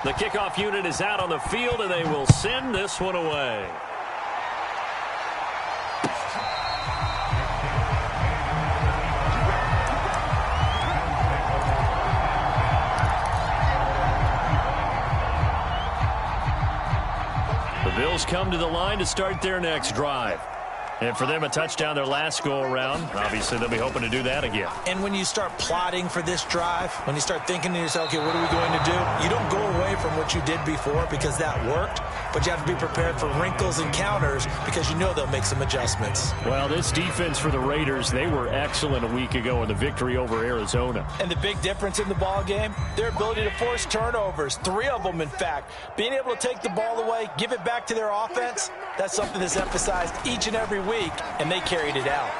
The kickoff unit is out on the field, and they will send this one away. The Bills come to the line to start their next drive. And for them, a touchdown their last go-around. Obviously, they'll be hoping to do that again. And when you start plotting for this drive, when you start thinking to yourself, okay, what are we going to do? You don't go away from what you did before because that worked, but you have to be prepared for wrinkles and counters because you know they'll make some adjustments. Well, this defense for the Raiders, they were excellent a week ago in the victory over Arizona. And the big difference in the ball game, their ability to force turnovers, 3 of them, in fact. Being able to take the ball away, give it back to their offense, that's something that's emphasized each and every week, and they carried it out.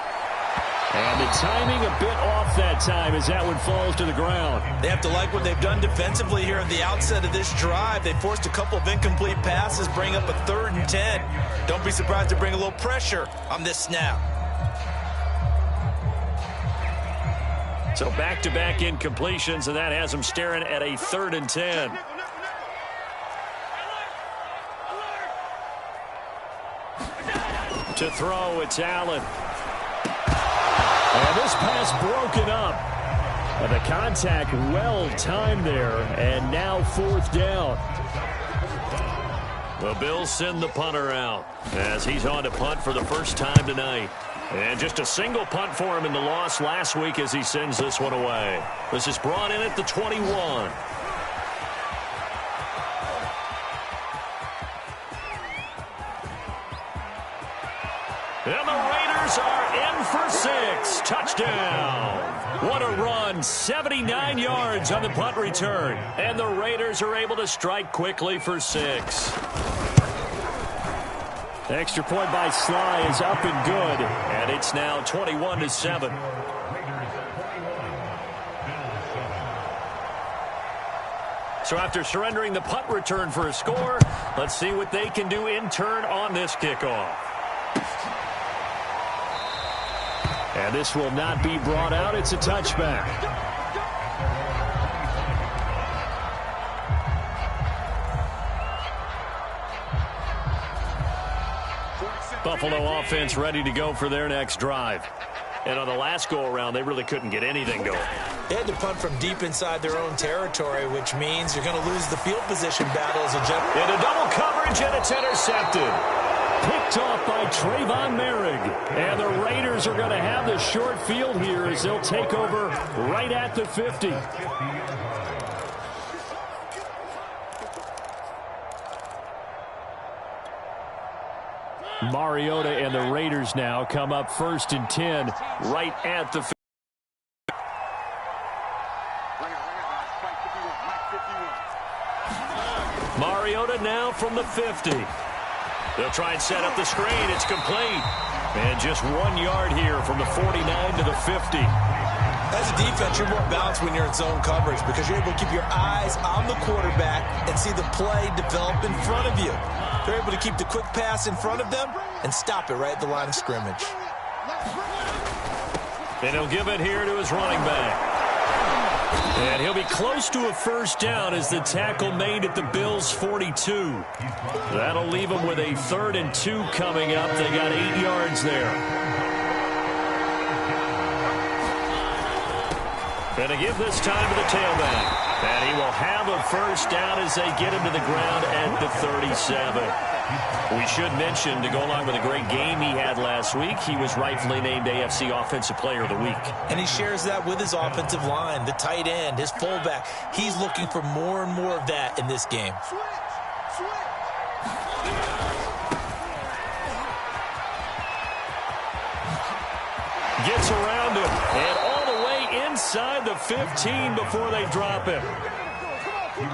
And the timing a bit off that time as that one falls to the ground. They have to like what they've done defensively here at the outset of this drive. They forced a couple of incomplete passes, bring up a 3rd and 10. Don't be surprised to bring a little pressure on this snap. So back-to-back incompletions, and that has them staring at a 3rd and 10. To throw, it's Allen. And this pass broken up. And the contact well-timed there, and now 4th down. The Bills send the punter out as he's on to punt for the first time tonight. And just a single punt for him in the loss last week as he sends this one away. This is brought in at the 21. And the Raiders are in for 6. Touchdown. What a run. 79 yards on the punt return. And the Raiders are able to strike quickly for 6. The extra point by Sly is up and good. And it's now 21-7. So after surrendering the punt return for a score, let's see what they can do in turn on this kickoff. And this will not be brought out. It's a touchback. Buffalo offense ready to go for their next drive. And on the last go-around, they really couldn't get anything going. They had to punt from deep inside their own territory, which means you're going to lose the field position battle as a general. Into double coverage, and it's intercepted. Picked off by Trayvon Merrick. And the Raiders are going to have the short field here as they'll take over right at the 50. Mariota and the Raiders now come up 1st and 10 right at the 50. Mariota now from the 50. They'll try and set up the screen. It's complete. And just 1 yard here from the 49 to the 50. As a defense, you're more balanced when you're in zone coverage because you're able to keep your eyes on the quarterback and see the play develop in front of you. They're able to keep the quick pass in front of them and stop it right at the line of scrimmage. And he'll give it here to his running back. And he'll be close to a 1st down as the tackle made at the Bills' 42. That'll leave them with a 3rd and 2 coming up. They got 8 yards there. And to give this time to the tailback. And he will have a 1st down as they get him to the ground at the 37. We should mention, to go along with a great game he had last week, he was rightfully named AFC Offensive Player of the Week. And he shares that with his offensive line, the tight end, his fullback. He's looking for more and more of that in this game. Gets around him, and all the way inside the 15 before they drop him.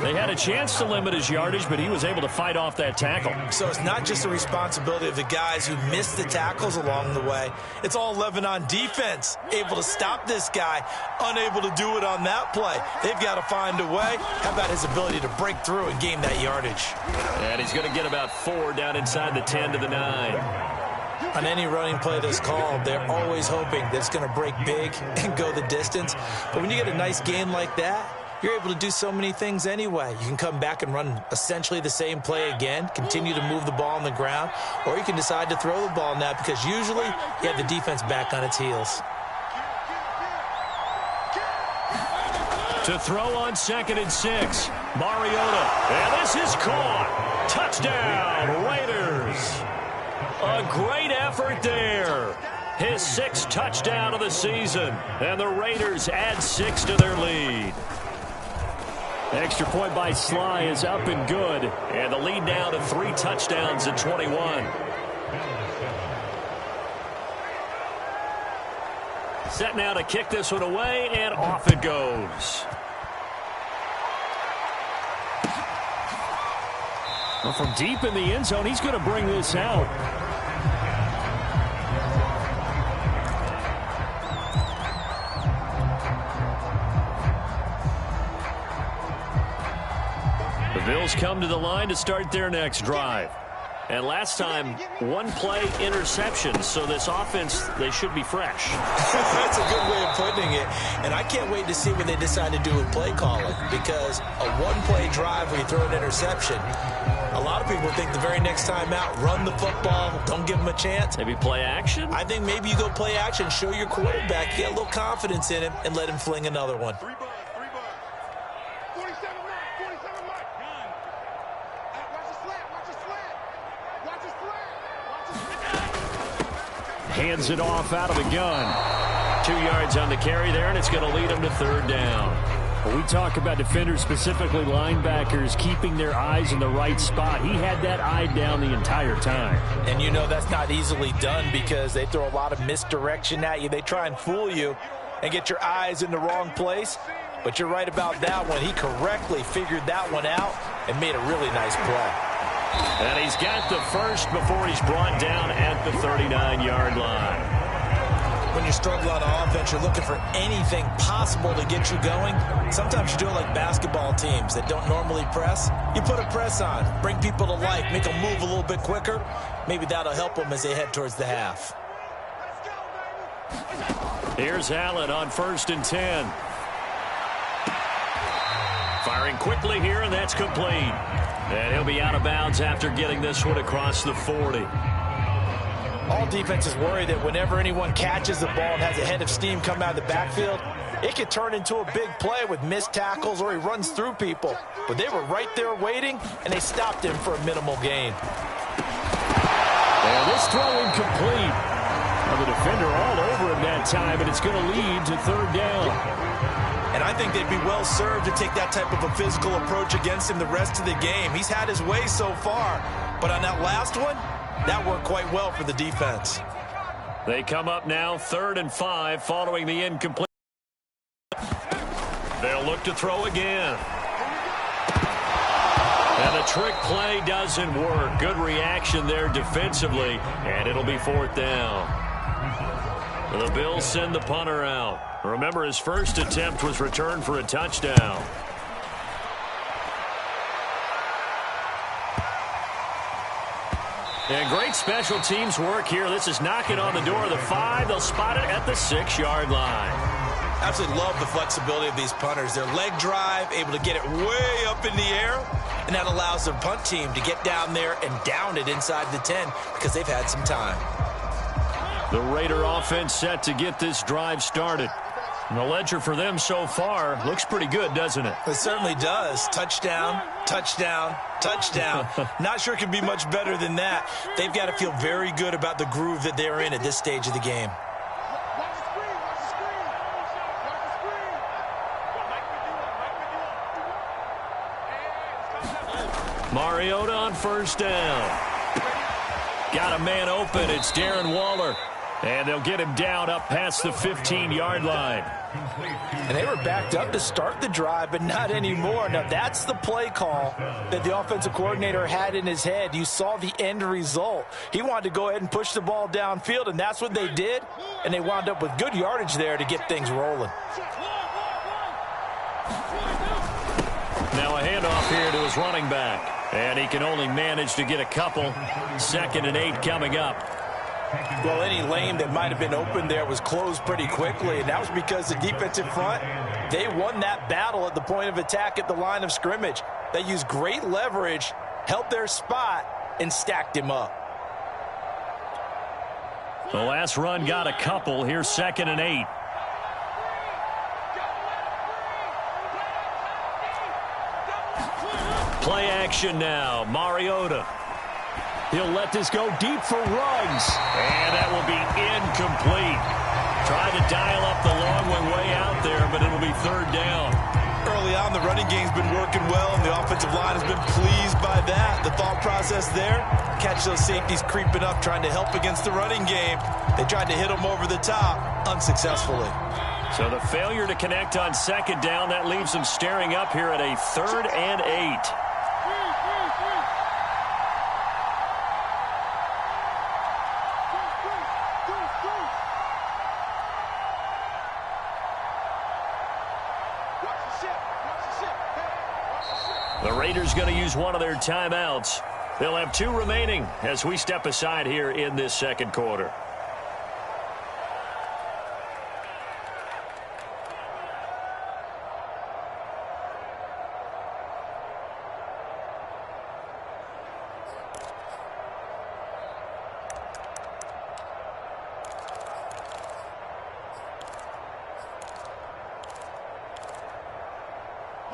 They had a chance to limit his yardage, but he was able to fight off that tackle. So it's not just the responsibility of the guys who missed the tackles along the way. It's all 11 on defense, able to stop this guy, unable to do it on that play. They've got to find a way. How about his ability to break through and gain that yardage? And he's going to get about 4 down inside the 10 to the 9. On any running play that's called, they're always hoping that it's going to break big and go the distance. But when you get a nice gain like that, you're able to do so many things anyway. You can come back and run essentially the same play again, continue to move the ball on the ground, or you can decide to throw the ball now because usually you have the defense back on its heels. To throw on 2nd and 6, Mariota. And this is caught. Touchdown, Raiders. A great effort there. His 6th touchdown of the season. And the Raiders add 6 to their lead. Extra point by Sly is up and good. And the lead now to 3 touchdowns at 21. Set now to kick this one away, and off it goes. Well, from deep in the end zone, he's going to bring this out. The Bills come to the line to start their next drive. And last time, 1-play interception. So this offense, they should be fresh. That's a good way of putting it. And I can't wait to see what they decide to do with play calling. Because a 1-play drive where you throw an interception, a lot of people think the very next time out, run the football, don't give them a chance. Maybe play action? I think maybe you go play action, show your quarterback, get a little confidence in him, and let him fling another one. Hands it off out of the gun. 2 yards on the carry there, and it's going to lead him to 3rd down. Well, we talk about defenders, specifically linebackers, keeping their eyes in the right spot. He had that eye down the entire time. And you know that's not easily done because they throw a lot of misdirection at you. They try and fool you and get your eyes in the wrong place. But you're right about that one. He correctly figured that one out and made a really nice play. And he's got the first before he's brought down at the 39-yard line. When you struggle on offense, you're looking for anything possible to get you going. Sometimes you do it like basketball teams that don't normally press. You put a press on, bring people to life, make them move a little bit quicker. Maybe that'll help them as they head towards the half. Here's Allen on 1st and 10. Firing quickly here, and that's complete. And he'll be out of bounds after getting this one across the 40. All defenses worry that whenever anyone catches the ball and has a head of steam come out of the backfield, it could turn into a big play with missed tackles or he runs through people. But they were right there waiting, and they stopped him for a minimal gain. And this throw incomplete. Well, the defender all over him that time, and it's going to lead to 3rd down. And I think they'd be well served to take that type of a physical approach against him the rest of the game. He's had his way so far, but on that last one, that worked quite well for the defense. They come up now 3rd and 5 following the incomplete. They'll look to throw again. And the trick play doesn't work. Good reaction there defensively, and it'll be 4th down. The Bills send the punter out. Remember, his first attempt was returned for a touchdown. And great special teams work here. This is knocking on the door of the 5. They'll spot it at the 6-yard line. Absolutely love the flexibility of these punters. Their leg drive, able to get it way up in the air, and that allows their punt team to get down there and down it inside the 10 because they've had some time. The Raider offense set to get this drive started. And the ledger for them so far looks pretty good, doesn't it? It certainly does. Touchdown, touchdown, touchdown. Not sure it can be much better than that. They've got to feel very good about the groove that they're in at this stage of the game. Mariota on 1st down. Got a man open. It's Darren Waller. And they'll get him down up past the 15-yard line. And they were backed up to start the drive, but not anymore. Now, that's the play call that the offensive coordinator had in his head. You saw the end result. He wanted to go ahead and push the ball downfield, and that's what they did. And they wound up with good yardage there to get things rolling. Now a handoff here to his running back. And he can only manage to get a couple. 2nd and 8 coming up. Well, any lane that might have been open there was closed pretty quickly, and that was because the defensive front, they won that battle at the point of attack at the line of scrimmage. They used great leverage, held their spot, and stacked him up. The last run got a couple. Here's 2nd and 8. Play action now. Mariota. He'll let this go deep for Ruggs. And that will be incomplete. Tried to dial up the long one way out there, but it'll be 3rd down. Early on, the running game's been working well, and the offensive line has been pleased by that. The thought process there, catch those safeties creeping up, trying to help against the running game. They tried to hit them over the top, unsuccessfully. So the failure to connect on 2nd down, that leaves them staring up here at a 3rd and 8. The Raiders going to use one of their timeouts. They'll have 2 remaining as we step aside here in this 2nd quarter.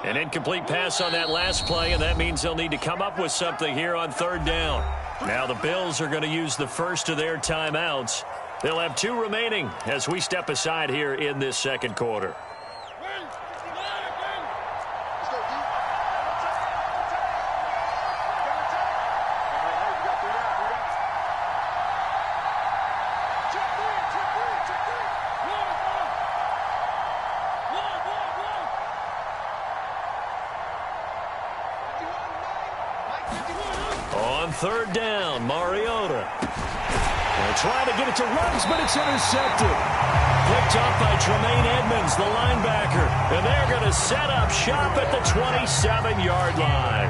An incomplete pass on that last play, and that means they'll need to come up with something here on 3rd down. Now the Bills are going to use the first of their timeouts. They'll have 2 remaining as we step aside here in this 2nd quarter. On 3rd down, Mariota. They'll try to get it to Ruggs, but it's intercepted. Picked up by Tremaine Edmonds, the linebacker. And they're going to set up shop at the 27-yard line.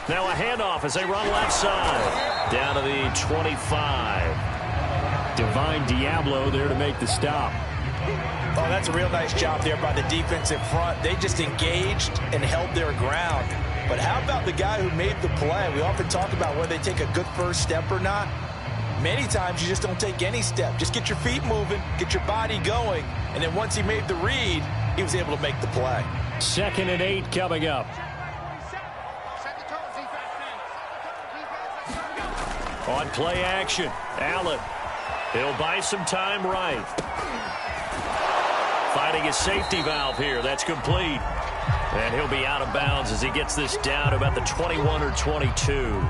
Now a handoff as they run left side. Down to the 25. Divine Diablo there to make the stop. Oh, that's a real nice job there by the defensive front. They just engaged and held their ground. But how about the guy who made the play? We often talk about whether they take a good first step or not. Many times you just don't take any step. Just get your feet moving, get your body going, and then once he made the read, he was able to make the play. 2nd and 8 coming up. On play action, Allen. He'll buy some time right. Finding his safety valve here. That's complete. And he'll be out of bounds as he gets this down to about the 21 or 22.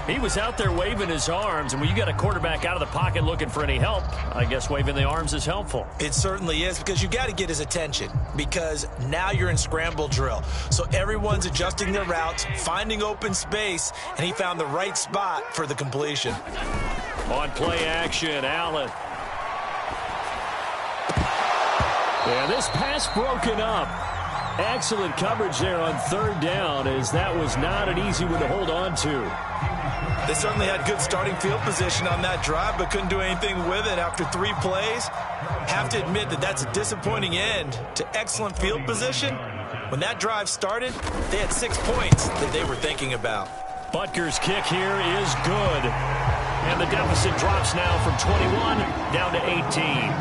He was out there waving his arms, and when you got a quarterback out of the pocket looking for any help, I guess waving the arms is helpful. It certainly is, because you got to get his attention, because now you're in scramble drill. So everyone's adjusting their routes, finding open space, and he found the right spot for the completion. On play action, Allen. Yeah, this pass broken up. Excellent coverage there on 3rd down, as that was not an easy one to hold on to. They certainly had good starting field position on that drive, but couldn't do anything with it after 3 plays. Have to admit that that's a disappointing end to excellent field position. When that drive started, they had 6 points that they were thinking about. Butker's kick here is good. And the deficit drops now from 21 down to 18.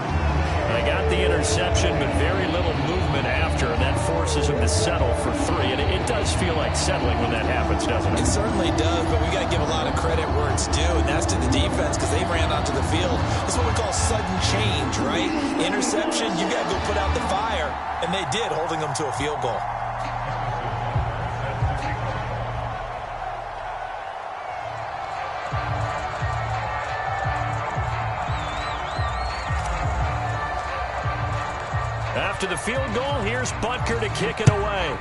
They got the interception, but very little movement after, and that forces him to settle for 3. And it does feel like settling when that happens, doesn't it? It certainly does, but we got to give a lot of credit where it's due, and that's to the defense, because they ran onto the field. This is what we call sudden change, right? Interception, you got to go put out the fire, and they did, holding them to a field goal. After the field goal, here's Butker to kick it away.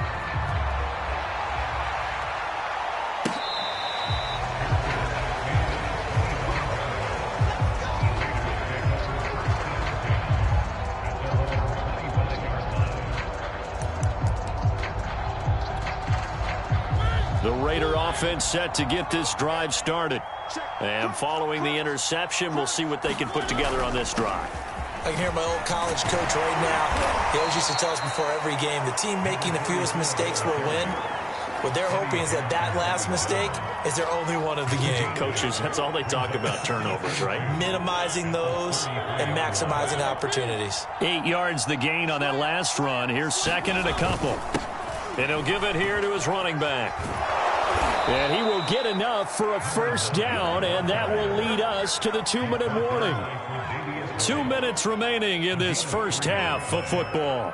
Raider offense set to get this drive started. And following the interception, we'll see what they can put together on this drive. I can hear my old college coach right now. He always used to tell us before every game, the team making the fewest mistakes will win. What they're hoping is that last mistake is their only one of the game. Coaches, that's all they talk about, turnovers, right? Minimizing those and maximizing opportunities. 8 yards the gain on that last run. Here's second and a couple. And he'll give it here to his running back. And he will get enough for a first down, and that will lead us to the 2-minute warning. 2 minutes remaining in this first half of football.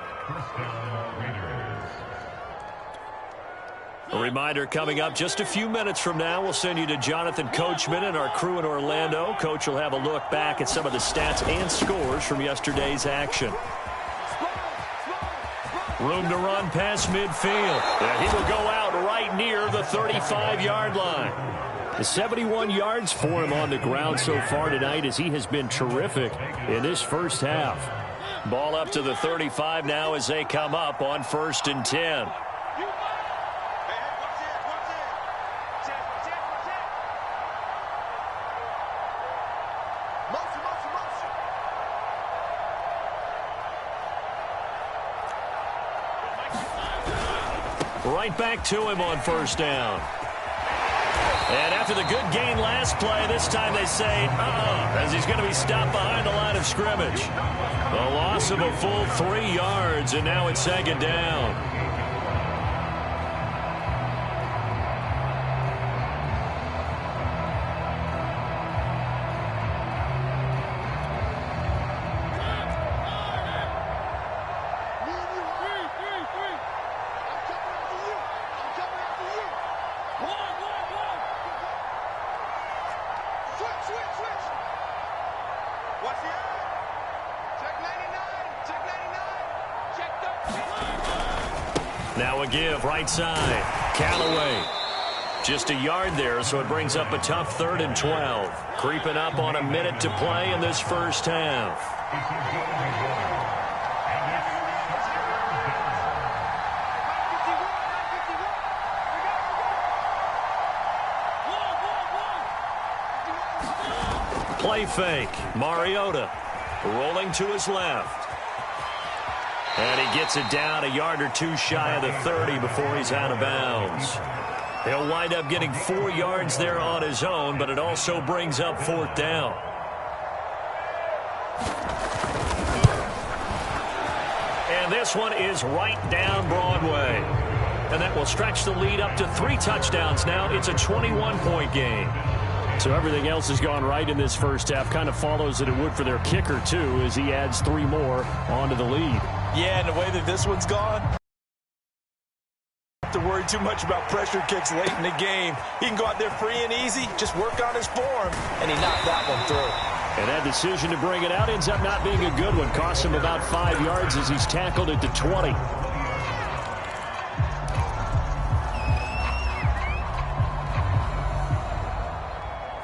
A reminder coming up just a few minutes from now, we'll send you to Jonathan Coachman and our crew in Orlando. Coach will have a look back at some of the stats and scores from yesterday's action. Room to run past midfield. And he will go out right near the 35-yard line. The 71 yards for him on the ground so far tonight as he has been terrific in this first half. Ball up to the 35 now as they come up on 1st and 10. Right back to him on first down. And after the good gain last play, this time they say, as he's going to be stopped behind the line of scrimmage. A loss of a full 3 yards, and now it's 2nd down. Now a give, right side. Callaway. Just a yard there, so it brings up a tough 3rd and 12. Creeping up on a minute to play in this first half. Play fake. Mariota rolling to his left. And he gets it down a yard or two shy of the 30 before he's out of bounds. He'll wind up getting 4 yards there on his own, but it also brings up 4th down. And this one is right down Broadway. And that will stretch the lead up to 3 touchdowns now. It's a 21-point game. So everything else has gone right in this first half. Kind of follows that it would for their kicker, too, as he adds 3 more onto the lead. Yeah, and the way that this one's gone, don't have to worry too much about pressure kicks late in the game. He can go out there free and easy, just work on his form, and he knocked that one through. And that decision to bring it out ends up not being a good one. Costs him about 5 yards as he's tackled it to 20.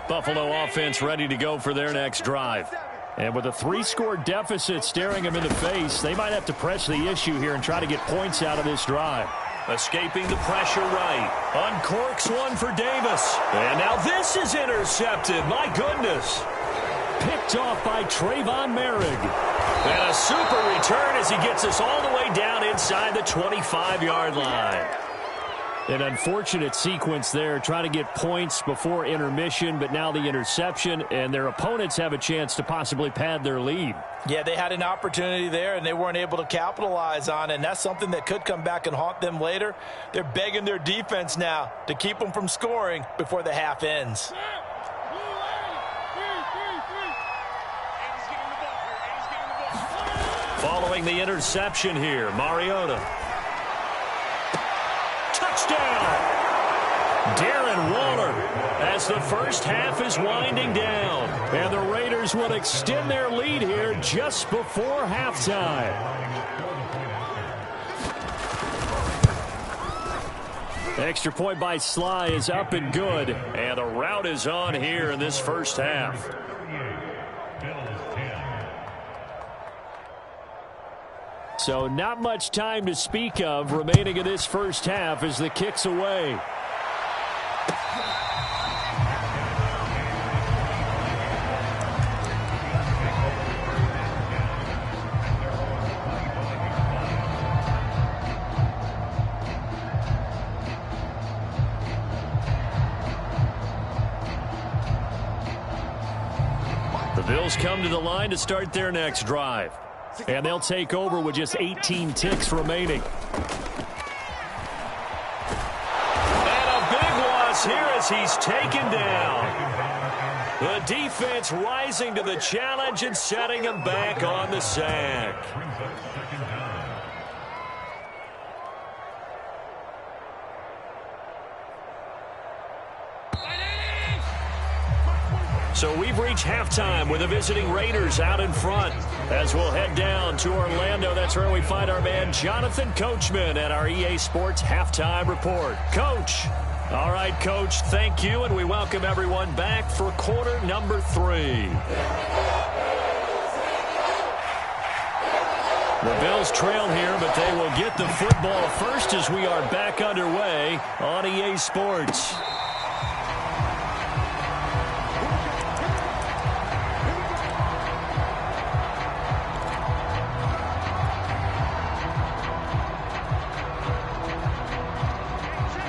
Buffalo offense ready to go for their next drive. And with a 3-score deficit staring them in the face, they might have to press the issue here and try to get points out of this drive. Escaping the pressure right. Uncorks one for Davis. And now this is intercepted. My goodness. Picked off by Trayvon Merrick. And a super return as he gets us all the way down inside the 25-yard line. An unfortunate sequence there, trying to get points before intermission, but now the interception, and their opponents have a chance to possibly pad their lead. Yeah, they had an opportunity there, and they weren't able to capitalize on it, and that's something that could come back and haunt them later. They're begging their defense now to keep them from scoring before the half ends. Following the interception here, Mariota. Touchdown! Darren Waller as the first half is winding down. And the Raiders will extend their lead here just before halftime. Extra point by Sly is up and good. And the route is on here in this first half. So not much time to speak of remaining in this first half as the kick's away. Bills come to the line to start their next drive. And they'll take over with just 18 ticks remaining. And a big loss here as he's taken down. The defense rising to the challenge and setting him back on the sack. So we've reached halftime with the visiting Raiders out in front. As we'll head down to Orlando, that's where we find our man Jonathan Coachman at our EA Sports Halftime Report. Coach. All right, Coach, thank you, and we welcome everyone back for quarter number 3. The Bills trail here, but they will get the football first as we are back underway on EA Sports.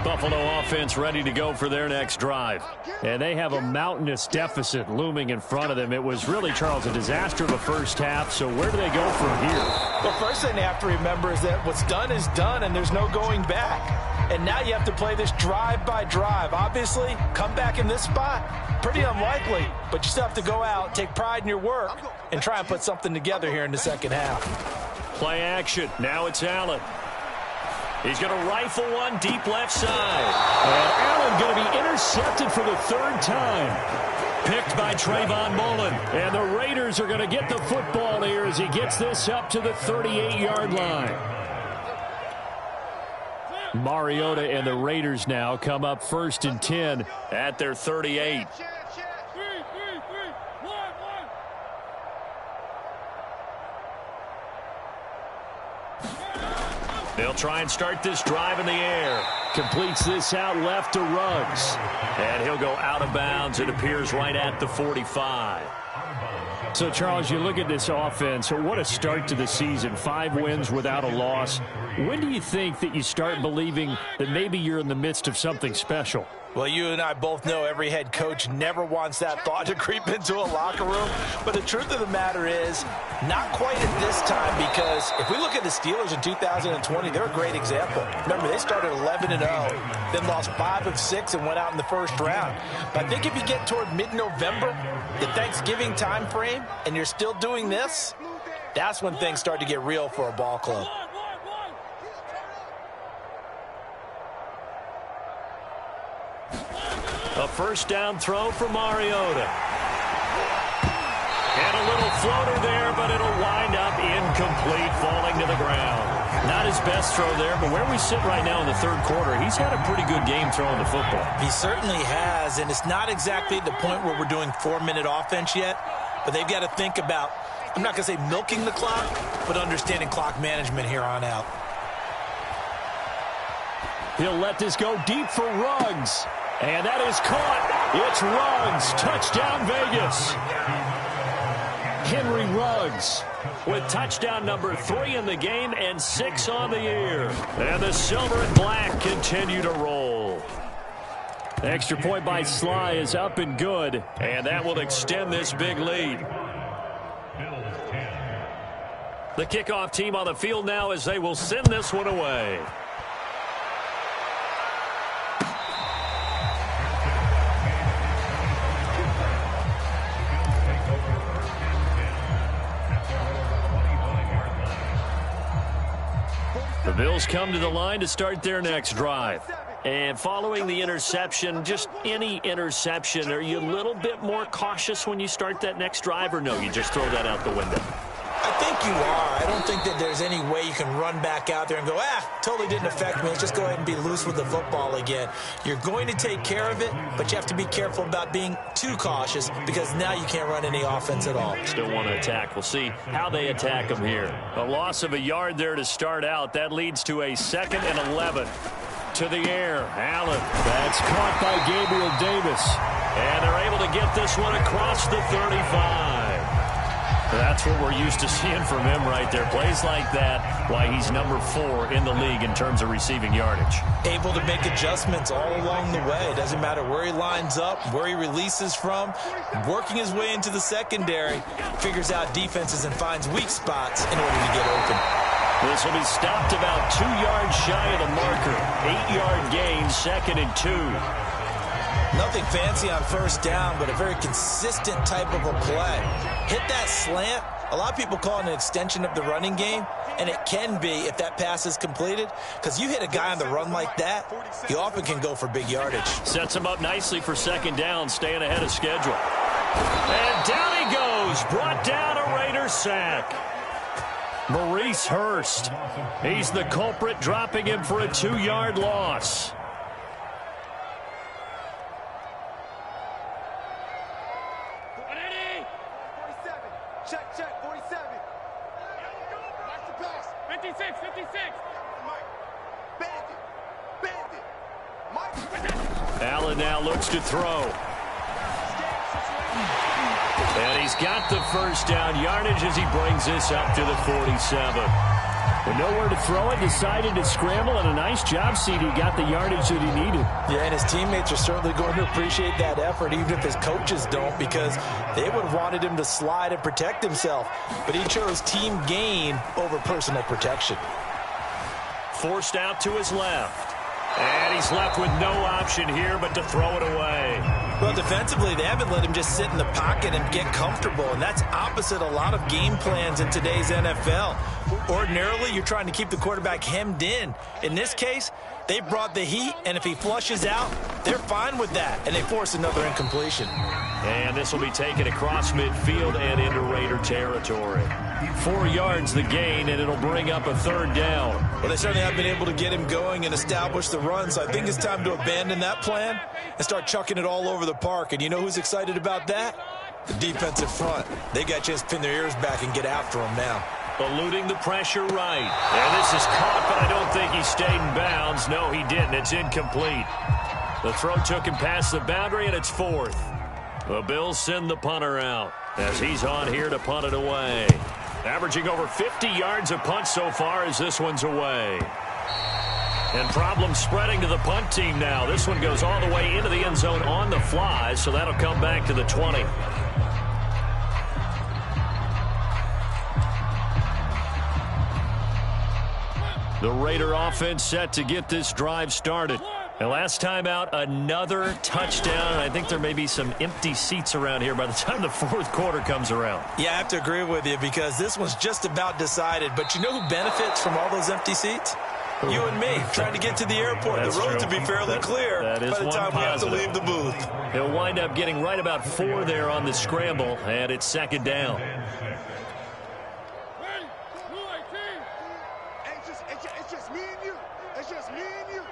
Buffalo offense ready to go for their next drive. And they have a mountainous deficit looming in front of them. It was really, Charles, a disaster of a first half. So where do they go from here? The first thing they have to remember is that what's done is done, and there's no going back. And now you have to play this drive by drive. Obviously, come back in this spot, pretty unlikely. But you still have to go out, take pride in your work, and try and put something together here in the second half. Play action. Now it's Allen. He's going to rifle one deep left side. And Allen going to be intercepted for the 3rd time. Picked by Trayvon Mullen. And the Raiders are going to get the football here as he gets this up to the 38-yard line. Mariota and the Raiders now come up 1st and 10 at their 38. They'll try and start this drive in the air. Completes this out left to Ruggs. And he'll go out of bounds. It appears right at the 45. So, Charles, you look at this offense. What a start to the season. 5 wins without a loss. When do you think that you start believing that maybe you're in the midst of something special? Well, you and I both know every head coach never wants that thought to creep into a locker room. But the truth of the matter is, not quite at this time, because if we look at the Steelers in 2020, they're a great example. Remember, they started 11-0, then lost 5 of 6 and went out in the first round. But I think if you get toward mid-November, the Thanksgiving time frame, and you're still doing this, that's when things start to get real for a ball club. A first down throw for Mariota. And a little floater there, but it'll wind up incomplete, falling to the ground. Not his best throw there, but where we sit right now in the 3rd quarter, he's had a pretty good game throwing the football. He certainly has, and it's not exactly the point where we're doing 4-minute offense yet, but they've got to think about, I'm not going to say milking the clock, but understanding clock management here on out. He'll let this go deep for Ruggs. And that is caught. It's Ruggs. Touchdown, Vegas. Henry Ruggs with touchdown number 3 in the game and 6 on the year. And the silver and black continue to roll. Extra point by Sly is up and good. And that will extend this big lead. The kickoff team on the field now as they will send this one away. The Bills come to the line to start their next drive. And following the interception, just any interception, are you a little bit more cautious when you start that next drive, or no, you just throw that out the window? I think you are. I don't think that there's any way you can run back out there and go, totally didn't affect me. Let's just go ahead and be loose with the football again. You're going to take care of it, but you have to be careful about being too cautious because now you can't run any offense at all. Still want to attack. We'll see how they attack them here. A loss of a yard there to start out. That leads to a 2nd and 11. To the air. Allen. That's caught by Gabriel Davis. And they're able to get this one across the 35. That's what we're used to seeing from him right there. Plays like that, why he's number 4 in the league in terms of receiving yardage. Able to make adjustments all along the way. Doesn't matter where he lines up, where he releases from. Working his way into the secondary, figures out defenses and finds weak spots in order to get open. This will be stopped about 2 yards shy of the marker. 8-yard gain, 2nd and 2. Nothing fancy on first down, but a very consistent type of a play. Hit that slant. A lot of people call it an extension of the running game, and it can be if that pass is completed, because you hit a guy on the run like that, he often can go for big yardage. Sets him up nicely for 2nd down, staying ahead of schedule. And down he goes, brought down a Raider sack. Maurice Hurst, he's the culprit, dropping him for a 2-yard loss. Check, 47. Watch the pass. 56. Mike. Bandit. Mike. Allen now looks to throw. And he's got the first down yardage as he brings this up to the 47. With nowhere to throw it, decided to scramble, and a nice job, CD. Got the yardage that he needed. Yeah, and his teammates are certainly going to appreciate that effort, even if his coaches don't, because they would have wanted him to slide and protect himself. But he chose team gain over personal protection. Forced out to his left. And he's left with no option here but to throw it away. Well, defensively, they haven't let him just sit in the pocket and get comfortable, and that's opposite a lot of game plans in today's NFL. Ordinarily, you're trying to keep the quarterback hemmed in. In this case, they brought the heat, and if he flushes out, they're fine with that, and they force another incompletion. And this will be taken across midfield and into Raider territory. 4 yards the gain, and it'll bring up a 3rd down. Well, they certainly have been able to get him going and establish the run, so I think it's time to abandon that plan and start chucking it all over the park. And you know who's excited about that? The defensive front. They got a chance to pin their ears back and get after him now. Eluding the pressure right. And this is caught, but I don't think he stayed in bounds. No, he didn't. It's incomplete. The throw took him past the boundary, and it's 4th. The Bills send the punter out as he's on here to punt it away. Averaging over 50 yards a punt so far as this one's away. And problems spreading to the punt team now. This one goes all the way into the end zone on the fly, so that'll come back to the 20. The Raider offense set to get this drive started. And last time out, another touchdown. I think there may be some empty seats around here by the time the 4th quarter comes around. Yeah, I have to agree with you because this one's just about decided. But you know who benefits from all those empty seats? You and me, trying to get to the airport. That's the road true. to be fairly clear that is by the time we have to leave the booth. He'll wind up getting right about 4 there on the scramble, and it's 2nd down. It's just me and you. It's just me and you.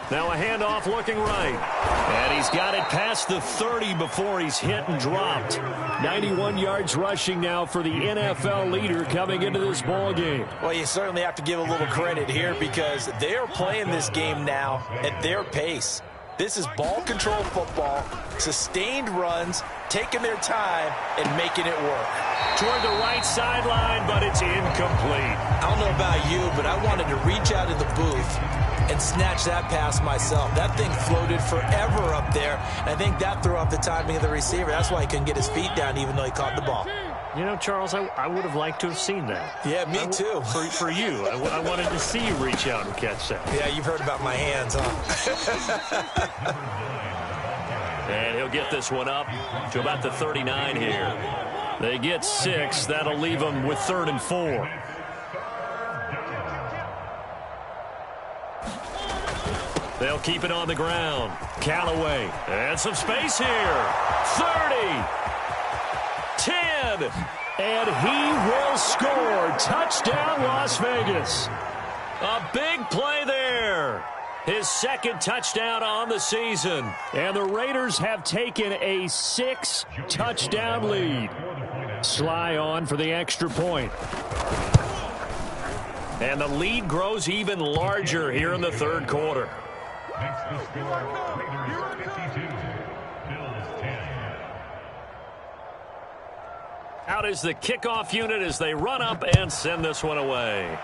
Now a handoff looking right. And he's got it past the 30 before he's hit and dropped. 91 yards rushing now for the NFL leader coming into this ball game. Well, you certainly have to give a little credit here because they're playing this game now at their pace. This is ball control football, sustained runs, taking their time, and making it work. Toward the right sideline, but it's incomplete. I don't know about you, but I wanted to reach out in the booth and snatch that pass myself. That thing floated forever up there, and I think that threw off the timing of the receiver. That's why he couldn't get his feet down even though he caught the ball. You know, Charles, I would have liked to have seen that. Yeah, me too. For you. I wanted to see you reach out and catch that. Yeah, you've heard about my hands, huh? And he'll get this one up to about the 39 here. They get 6. That'll leave them with 3rd and 4. They'll keep it on the ground. Callaway. And some space here. 30. 10. And he will score. Touchdown, Las Vegas. A big play there. His 2nd touchdown on the season. And the Raiders have taken a 6-touchdown lead. Sly on for the extra point. And the lead grows even larger here in the 3rd quarter. Makes the score Raiders 52, Bills 10. Out is the kickoff unit as they run up and send this one away.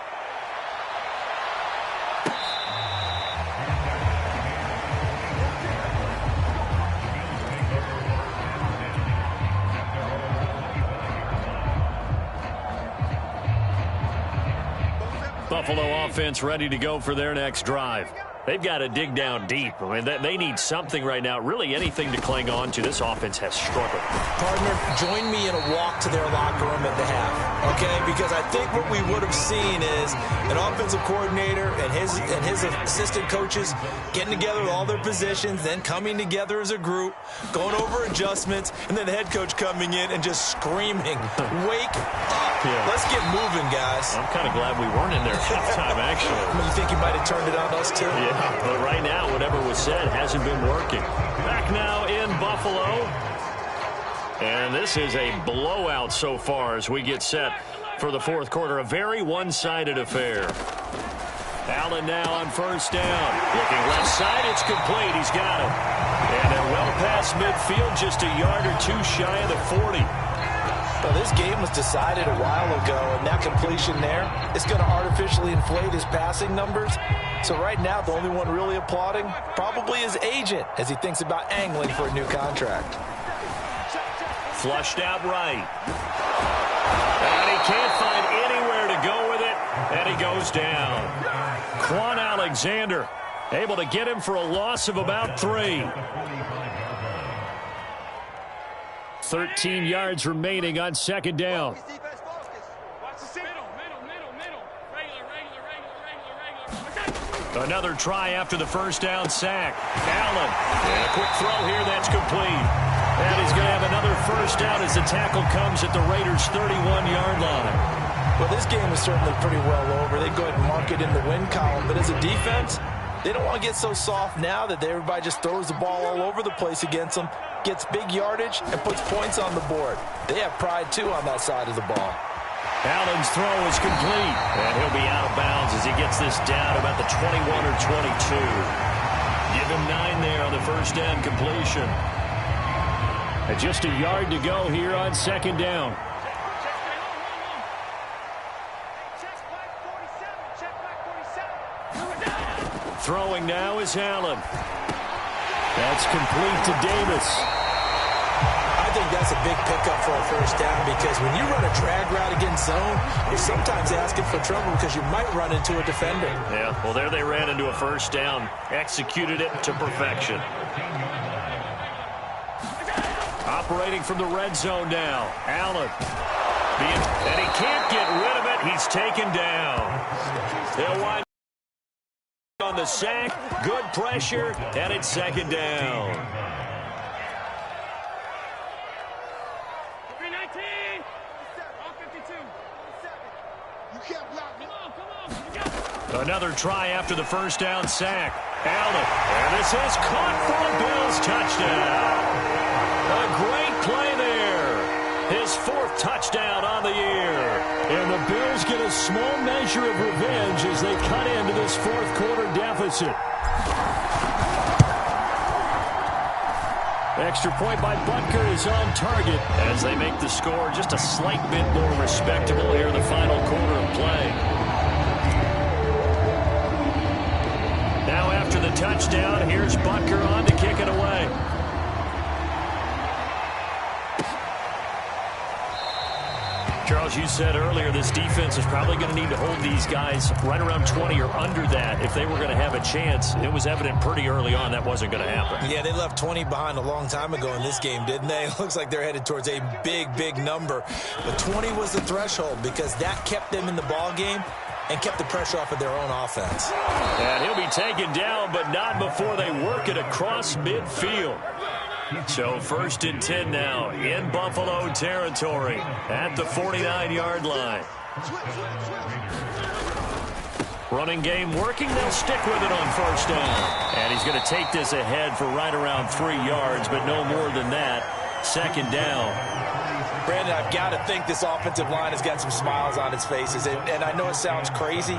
Buffalo offense ready to go for their next drive. They've got to dig down deep. I mean, they need something right now, really anything to cling on to. This offense has struggled. Partner, join me in a walk to their locker room at the half, okay? Because I think what we would have seen is an offensive coordinator and his assistant coaches getting together with all their positions, then coming together as a group, going over adjustments, and then the head coach coming in and just screaming, "Wake up! Yeah. Let's get moving, guys." I'm kind of glad we weren't in there halftime, actually. You think he might have turned it on us, too? Yeah. But right now, whatever was said hasn't been working. Back now in Buffalo. And this is a blowout so far as we get set for the fourth quarter. A very one-sided affair. Allen now on first down. Looking left side, it's complete. He's got him. And they're well past midfield, just a yard or two shy of the 40. Well, this game was decided a while ago, and that completion there is going to artificially inflate his passing numbers. So right now, the only one really applauding probably his agent as he thinks about angling for a new contract. Flushed out right. And he can't find anywhere to go with it, and he goes down. Quan Alexander able to get him for a loss of about 3. 13 yards remaining on second down. Another try after the first down sack. Allen, and a quick throw here that's complete. And he's going to have another first down as the tackle comes at the Raiders' 31-yard line. Well, this game is certainly pretty well over. They go ahead and mark it in the win column. But as a defense, they don't want to get so soft now that everybody just throws the ball all over the place against them, gets big yardage, and puts points on the board. They have pride, too, on that side of the ball. Allen's throw is complete, and he'll be out of bounds as he gets this down about the 21 or 22. Give him 9 there on the first down completion. And just a yard to go here on second down. Throwing now is Allen. That's complete to Davis. I think that's a big pickup for a first down because when you run a drag route against zone, you're sometimes asking for trouble because you might run into a defender. Yeah, well, there they ran into a first down. Executed it to perfection. Operating from the red zone now. Allen. And he can't get rid of it. He's taken down. They'll wind on the sack. Good pressure. And it's second down. Another try after the first down sack. Allen. And this is caught for a Bills touchdown. A great play there. His 4th touchdown on the year. And the Bills get a small measure of revenge as they cut into this fourth quarter deficit. Extra point by Butker is on target as they make the score just a slight bit more respectable here in the final quarter of play. Now after the touchdown, here's Butker on to kick it away. Charles, you said earlier this defense is probably going to need to hold these guys right around 20 or under that if they were going to have a chance. It was evident pretty early on that wasn't going to happen. Yeah, they left 20 behind a long time ago in this game, didn't they? It looks like they're headed towards a big, big number. But 20 was the threshold because that kept them in the ball game and kept the pressure off of their own offense. And he'll be taken down, but not before they work it across midfield. So 1st and 10 now in Buffalo territory at the 49-yard line. Running game working. They'll stick with it on first down. And he's going to take this ahead for right around 3 yards, but no more than that. Second down. Brandon, I've got to think this offensive line has got some smiles on its faces. And I know it sounds crazy,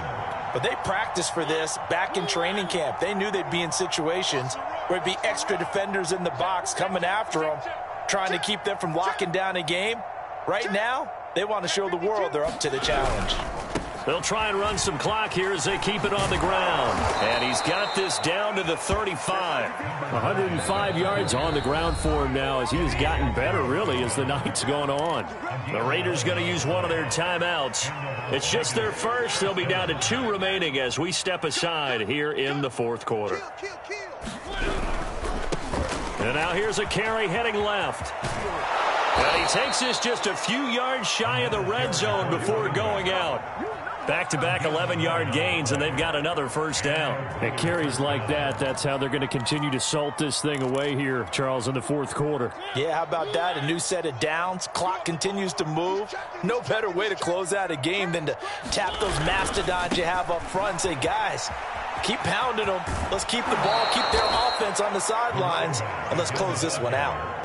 but they practiced for this back in training camp. They knew they'd be in situations where it'd be extra defenders in the box coming after them, trying to keep them from locking down a game. Right now, they want to show the world they're up to the challenge. They'll try and run some clock here as they keep it on the ground. And he's got this down to the 35. 105 yards on the ground for him now as he has gotten better, really, as the night's going on. The Raiders going to use one of their timeouts. It's just their first. They'll be down to 2 remaining as we step aside here in the fourth quarter. And now here's a carry heading left. And he takes this just a few yards shy of the red zone before going out. Back-to-back 11-yard gains, and they've got another first down. At carries like that, that's how they're going to continue to salt this thing away here, Charles, in the fourth quarter. Yeah, how about that? A new set of downs. Clock continues to move. No better way to close out a game than to tap those mastodons you have up front and say, guys, keep pounding them. Let's keep the ball, keep their offense on the sidelines, and let's close this one out.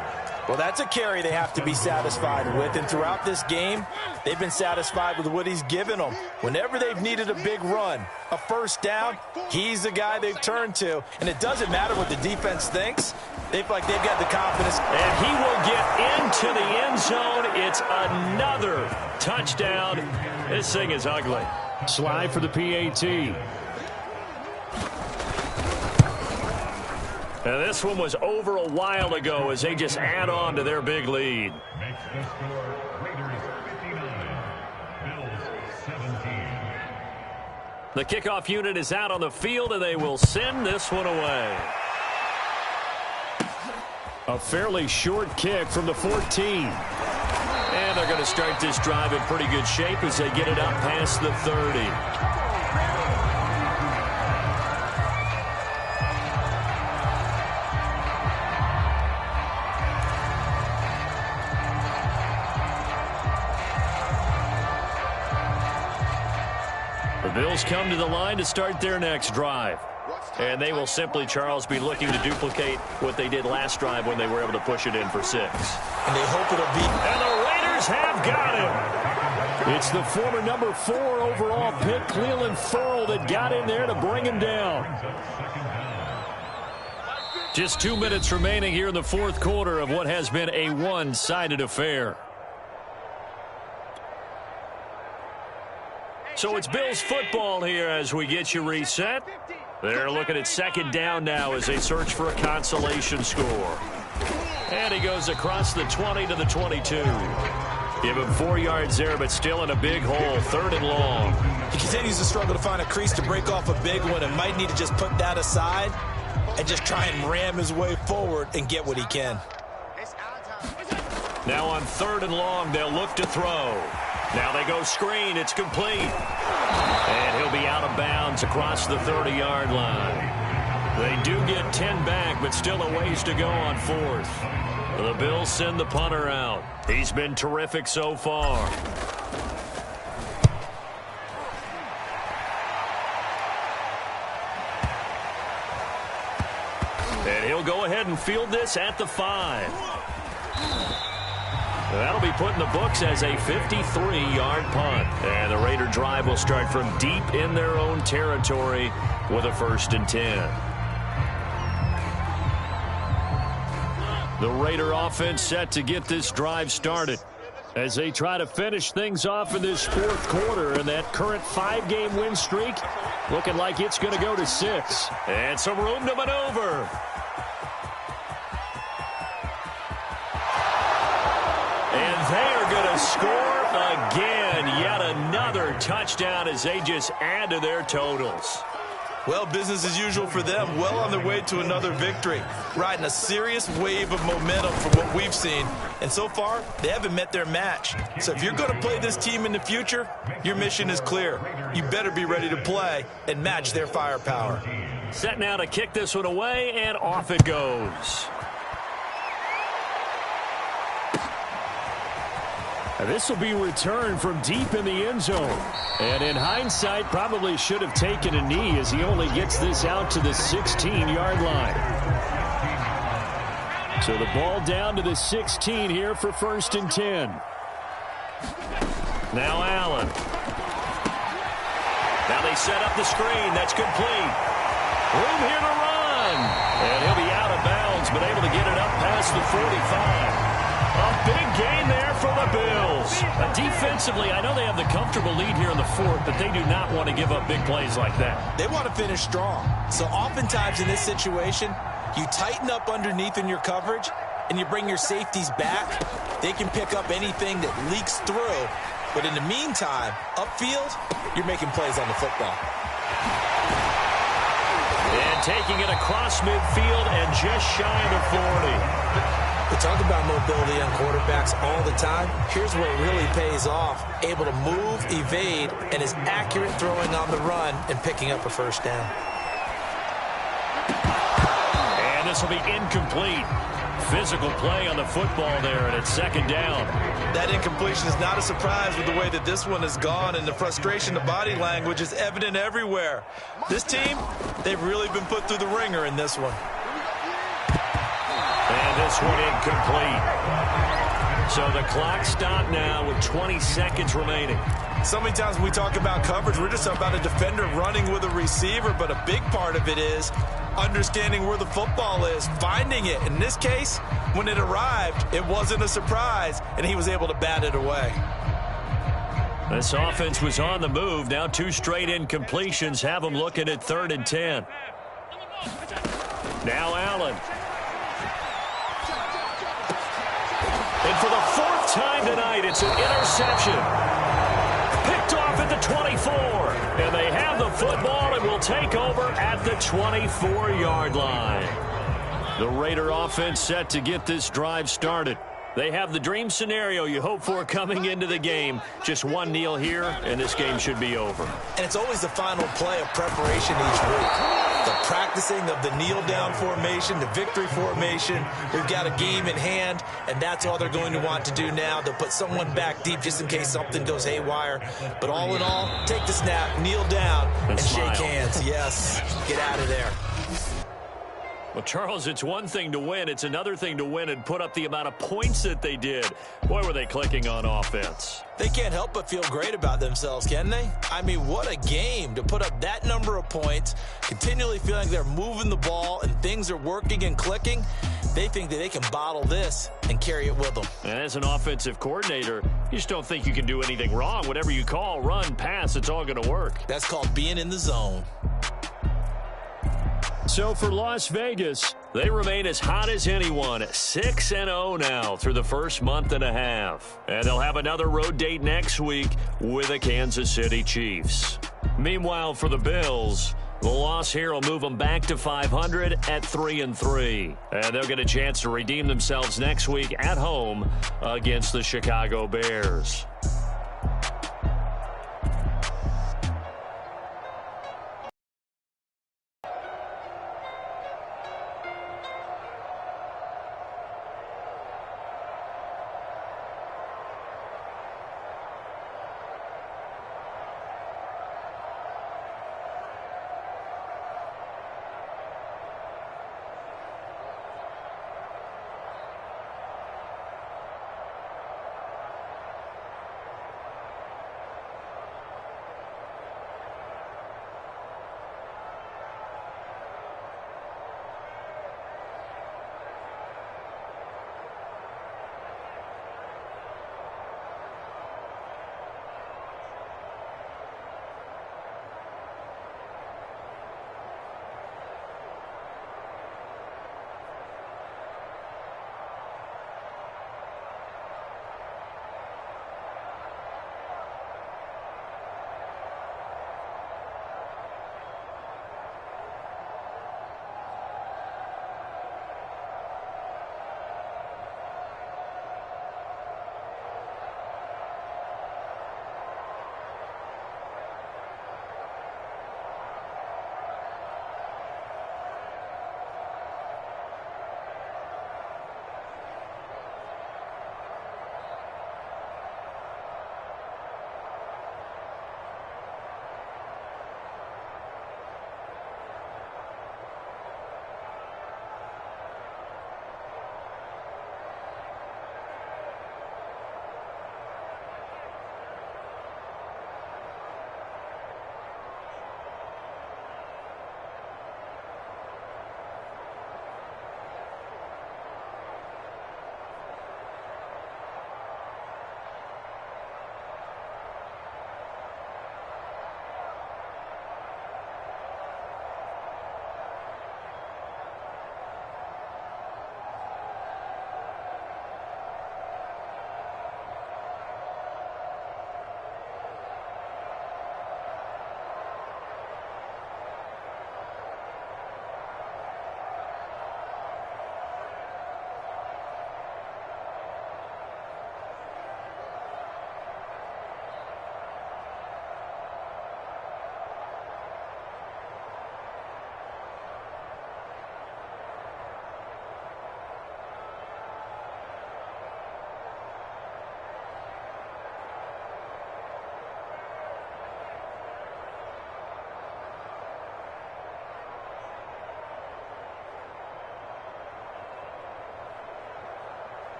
Well, that's a carry they have to be satisfied with, and throughout this game, they've been satisfied with what he's given them. Whenever they've needed a big run, a first down, he's the guy they've turned to, and it doesn't matter what the defense thinks. They feel like they've got the confidence. And he will get into the end zone. It's another touchdown. This thing is ugly. Slide for the PAT. And this one was over a while ago as they just add on to their big lead. Makes the score Raiders 59, Bills 17. The kickoff unit is out on the field, and they will send this one away. A fairly short kick from the 14. And they're going to start this drive in pretty good shape as they get it up past the 30. The Bills come to the line to start their next drive. And they will simply, Charles, be looking to duplicate what they did last drive when they were able to push it in for 6. And they hope it'll be. And the Raiders have got him. It's the former number 4 overall pick, Cleveland Ferrell, that got in there to bring him down. Just 2 minutes remaining here in the fourth quarter of what has been a one-sided affair. So it's Bills football here as we get you reset. They're looking at second down now as they search for a consolation score. And he goes across the 20 to the 22. Give him 4 yards there, but still in a big hole, 3rd and long. He continues to struggle to find a crease to break off a big one and might need to just put that aside and just try and ram his way forward and get what he can. Now on 3rd and long, they'll look to throw. Now they go screen. It's complete. And he'll be out of bounds across the 30-yard line. They do get 10 back, but still a ways to go on 4th. The Bills send the punter out. He's been terrific so far. And he'll go ahead and field this at the 5. That'll be put in the books as a 53-yard punt. And the Raider drive will start from deep in their own territory with a 1st and 10. The Raider offense set to get this drive started as they try to finish things off in this fourth quarter. And that current 5-game win streak looking like it's going to go to 6. And some room to maneuver. And they are going to score again. Yet another touchdown as they just add to their totals. Well, business as usual for them. Well on their way to another victory. Riding a serious wave of momentum from what we've seen. And so far, they haven't met their match. So if you're going to play this team in the future, your mission is clear. You better be ready to play and match their firepower. Set now to kick this one away, and off it goes. This will be returned from deep in the end zone. And in hindsight, probably should have taken a knee as he only gets this out to the 16-yard line. So the ball down to the 16 here for 1st and 10. Now Allen. Now they set up the screen. That's complete. Room here to run. And he'll be out of bounds, but able to get it up past the 45. A big gain there for the Bills. Defensively, I know they have the comfortable lead here in the fourth, but they do not want to give up big plays like that. They want to finish strong. So oftentimes in this situation, you tighten up underneath in your coverage, and you bring your safeties back. They can pick up anything that leaks through. But in the meantime, upfield, you're making plays on the football. And taking it across midfield and just shy of the 40. We talk about mobility on quarterbacks all the time. Here's where it really pays off. Able to move, evade, and is accurate throwing on the run and picking up a first down. And this will be incomplete. Physical play on the football there, and it's second down. That incompletion is not a surprise with the way that this one has gone, and the frustration of body language is evident everywhere. This team, they've really been put through the ringer in this one. And this one incomplete. So the clock stopped now with 20 seconds remaining. So many times when we talk about coverage, we're just about a defender running with a receiver, but a big part of it is understanding where the football is, finding it. In this case, when it arrived, it wasn't a surprise, and he was able to bat it away. This offense was on the move. Now 2 straight incompletions have them looking at 3rd and 10. Now Allen. And for the 4th time tonight, it's an interception. Picked off at the 24. And they have the football and will take over at the 24-yard line. The Raider offense set to get this drive started. They have the dream scenario you hope for coming into the game. Just one kneel here, and this game should be over. And it's always the final play of preparation each week. The practicing of the kneel-down formation, the victory formation. We've got a game in hand, and that's all they're going to want to do now. They'll put someone back deep just in case something goes haywire. But all in all, take the snap, kneel down, and shake hands. Yes, get out of there. Well, Charles, it's one thing to win. It's another thing to win and put up the amount of points that they did. Boy, were they clicking on offense. They can't help but feel great about themselves, can they? I mean, what a game to put up that number of points, continually feeling they're moving the ball and things are working and clicking. They think that they can bottle this and carry it with them. And as an offensive coordinator, you just don't think you can do anything wrong. Whatever you call, run, pass, it's all going to work. That's called being in the zone. So for Las Vegas, they remain as hot as anyone, 6-0 now through the first month and a half. And they'll have another road date next week with the Kansas City Chiefs. Meanwhile, for the Bills, the loss here will move them back to 500 at 3-3. And they'll get a chance to redeem themselves next week at home against the Chicago Bears.